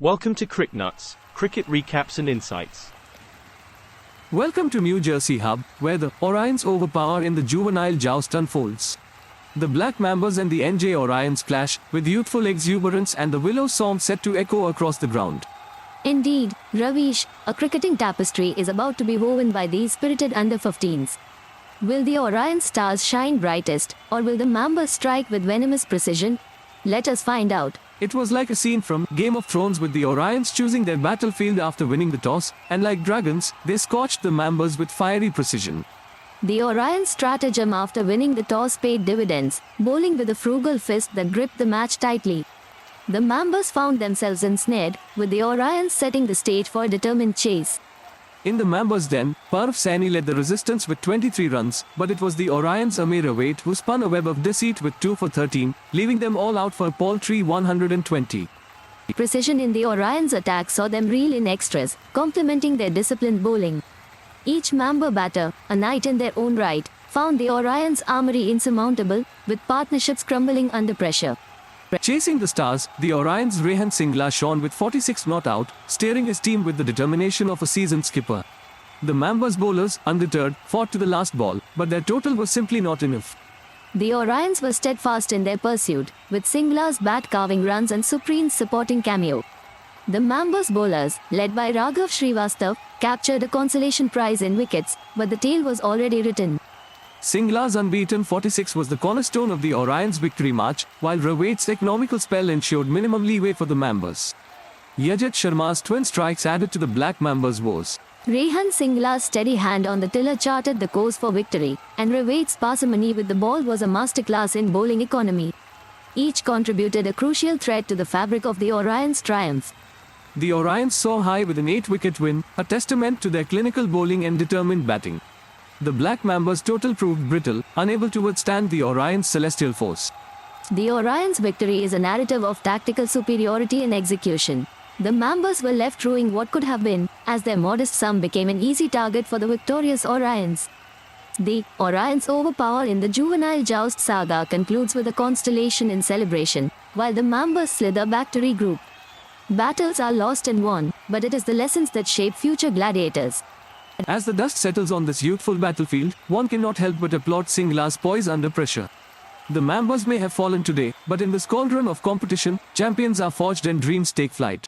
Welcome to CricNuts, cricket recaps and insights. Welcome to New Jersey Hub, where the Orions overpower in the juvenile joust unfolds. The Black Mambas and the NJ Orions clash, with youthful exuberance and the Willow song set to echo across the ground. Indeed, Ravish, a cricketing tapestry is about to be woven by these spirited under-15s. Will the Orion stars shine brightest, or will the Mambas strike with venomous precision? Let us find out. It was like a scene from Game of Thrones, with the Orions choosing their battlefield after winning the toss, and like dragons, they scorched the Mambas with fiery precision. The Orion stratagem after winning the toss paid dividends, bowling with a frugal fist that gripped the match tightly. The Mambas found themselves ensnared, with the Orions setting the stage for a determined chase. In the Mambas' den, Parv Saini led the resistance with 23 runs, but it was the Orions' Amir Await who spun a web of deceit with 2 for 13, leaving them all out for a paltry 120. Precision in the Orions' attack saw them reel in extras, complementing their disciplined bowling. Each Mamba batter, a knight in their own right, found the Orions' armory insurmountable, with partnerships crumbling under pressure. Chasing the stars, the Orions' Rehan Singla shone with 46 not out, steering his team with the determination of a seasoned skipper. The Mambas bowlers, undeterred, fought to the last ball, but their total was simply not enough. The Orions were steadfast in their pursuit, with Singla's bat carving runs and Supreme's supporting cameo. The Mambas bowlers, led by Raghav Srivastav, captured a consolation prize in wickets, but the tale was already written. Singla's unbeaten 46 was the cornerstone of the Orions' victory march, while Rawait's economical spell ensured minimum leeway for the Mambas. Yajat Sharma's twin strikes added to the Black Mambas' woes. Rehan Singla's steady hand on the tiller charted the course for victory, and Rawait's parsimony with the ball was a masterclass in bowling economy. Each contributed a crucial thread to the fabric of the Orions' triumph. The Orions soar high with an 8-wicket win, a testament to their clinical bowling and determined batting. The Black Mambas' total proved brittle, unable to withstand the Orions' celestial force. The Orions' victory is a narrative of tactical superiority and execution. The Mambas were left ruing what could have been, as their modest sum became an easy target for the victorious Orions. The Orions' overpower in the juvenile joust saga concludes with a constellation in celebration, while the Mambas slither back to regroup. Battles are lost and won, but it is the lessons that shape future gladiators. As the dust settles on this youthful battlefield, one cannot help but applaud Singla's poise under pressure. The Mambas may have fallen today, but in this cauldron of competition, champions are forged and dreams take flight.